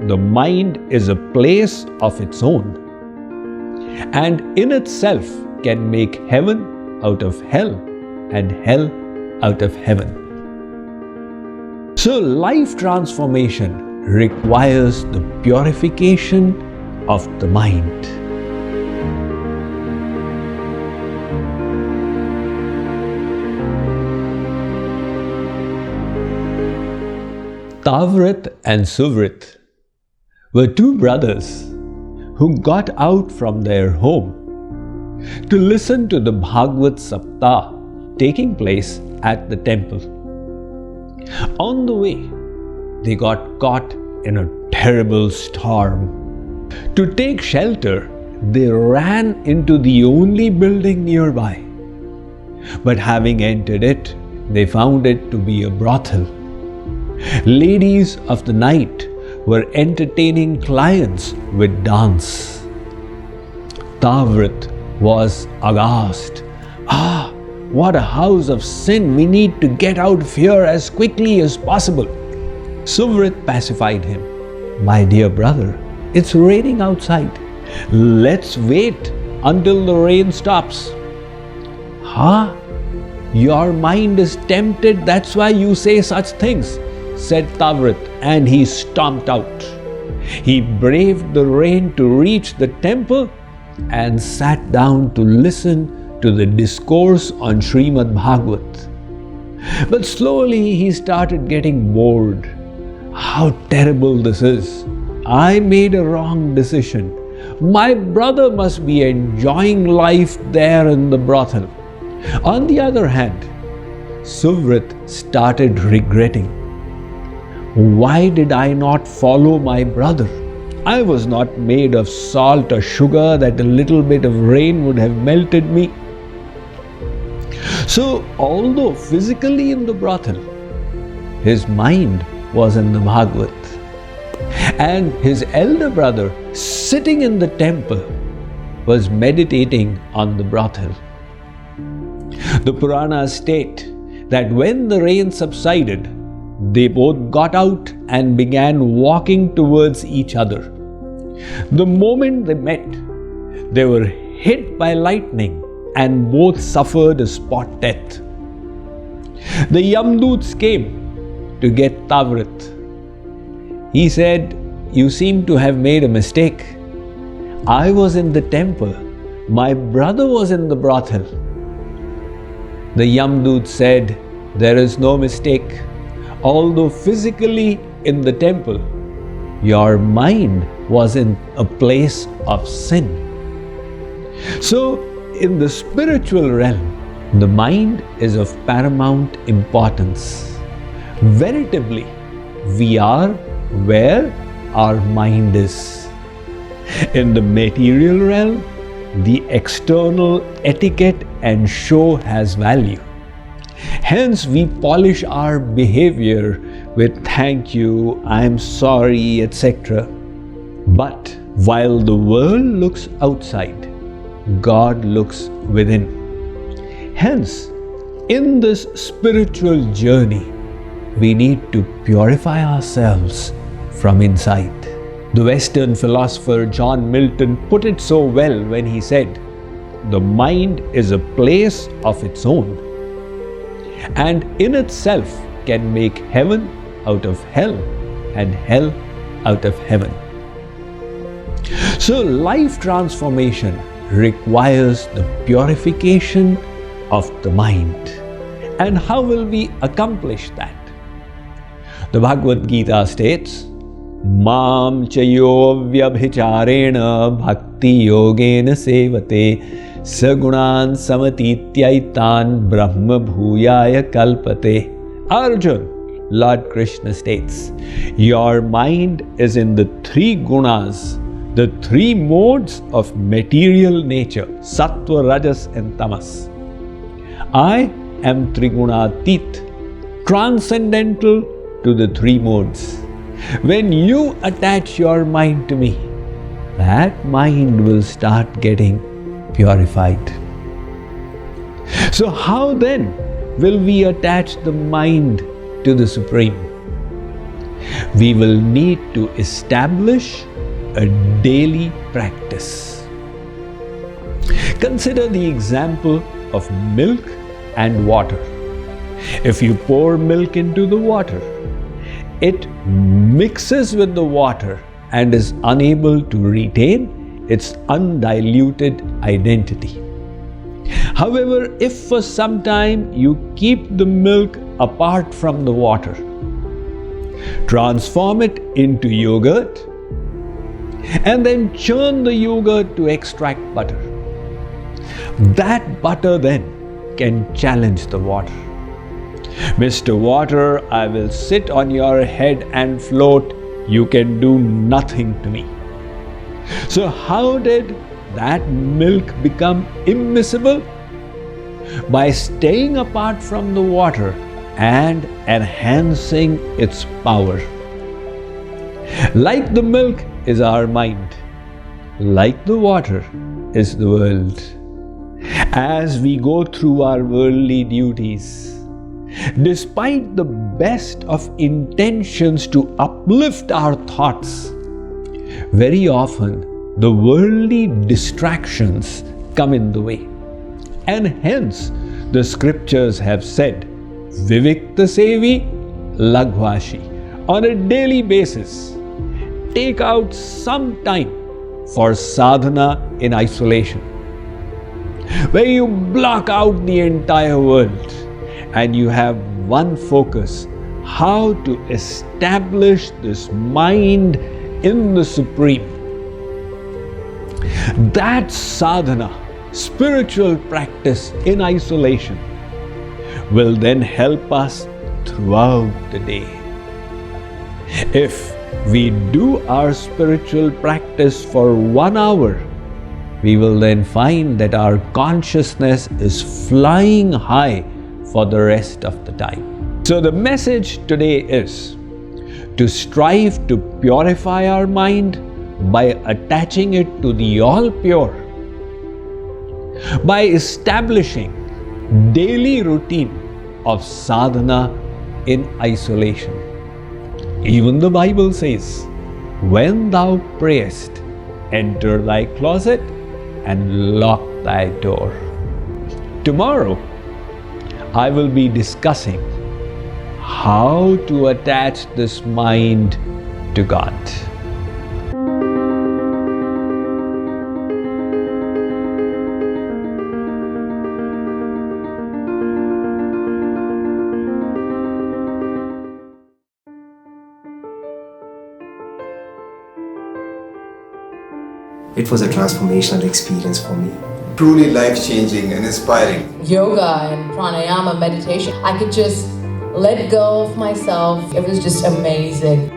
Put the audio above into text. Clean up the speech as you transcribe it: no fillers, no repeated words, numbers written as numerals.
the mind is a place of its own, and in itself can make heaven out of hell and hell out of heaven. So life transformation requires the purification of the mind. Tavrit and Suvrit were two brothers who got out from their home to listen to the Bhagavad Saptah taking place at the temple. On the way, they got caught in a terrible storm. To take shelter, they ran into the only building nearby. But having entered it, they found it to be a brothel. Ladies of the night were entertaining clients with dance. Tavrit was aghast. What a house of sin! We need to get out of here as quickly as possible. Suvrit pacified him. My dear brother, it's raining outside. Let's wait until the rain stops. Your mind is tempted, that's why you say such things, said Tavrit, and he stomped out. He braved the rain to reach the temple and sat down to listen to the discourse on Srimad Bhagavat. But slowly he started getting bored. How terrible this is! I made a wrong decision. My brother must be enjoying life there in the brothel. On the other hand, Suvrit started regretting. Why did I not follow my brother? I was not made of salt or sugar that a little bit of rain would have melted me. So, although physically in the brothel, his mind was in the Bhagavat. And his elder brother, sitting in the temple, was meditating on the brothel. The Puranas state that when the rain subsided, they both got out and began walking towards each other. The moment they met, they were hit by lightning and both suffered a spot death. The Yamdoots came to get Tavrit. He said, "You seem to have made a mistake. I was in the temple. My brother was in the brothel." The Yamdoot said, "There is no mistake. Although physically in the temple, your mind was in a place of sin." So, in the spiritual realm, the mind is of paramount importance. Veritably, we are where our mind is. In the material realm, the external etiquette and show has value. Hence, we polish our behavior with "thank you," "I'm sorry," etc. But while the world looks outside, God looks within. Hence, in this spiritual journey, we need to purify ourselves from inside. The Western philosopher John Milton put it so well when he said, "The mind is a place of its own, and in itself can make heaven out of hell and hell out of heaven." So life transformation requires the purification of the mind. And how will we accomplish that? The Bhagavad Gita states, "Mam chayo vyabhicharena bhakti yogena sevate sagunan samatityaitan brahma bhuyaya kalpate." Arjun, Lord Krishna states, your mind is in the three gunas, the three modes of material nature, sattva, rajas and tamas. I am trigunatit, transcendental to the three modes. When you attach your mind to me, that mind will start getting purified. So how then will we attach the mind to the Supreme? we will need to establish a daily practice. Consider the example of milk and water. If you pour milk into the water, it mixes with the water and is unable to retain its undiluted identity. However, if for some time you keep the milk apart from the water, transform it into yogurt, and then churn the yogurt to extract butter, that butter then can challenge the water. Mr. Water, I will sit on your head and float. You can do nothing to me. So how did that milk become immiscible? By staying apart from the water and enhancing its power. Like the milk is our mind. Like the water is the world. As we go through our worldly duties, despite the best of intentions to uplift our thoughts, very often the worldly distractions come in the way. And hence the scriptures have said, Vivikta Sevi Lagvashi. On a daily basis, take out some time for sadhana in isolation, where you block out the entire world and you have one focus: how to establish this mind in the Supreme. That sadhana, spiritual practice in isolation, will then help us throughout the day. If we do our spiritual practice for 1 hour, we will then find that our consciousness is flying high for the rest of the time. So the message today is to strive to purify our mind by attaching it to the all-pure, by establishing daily routine of sadhana in isolation. Even the Bible says, when thou prayest, enter thy closet and lock thy door. Tomorrow, I will be discussing how to attach this mind to God. It was a transformational experience for me. Truly life-changing and inspiring. Yoga and pranayama meditation, I could just let go of myself. It was just amazing.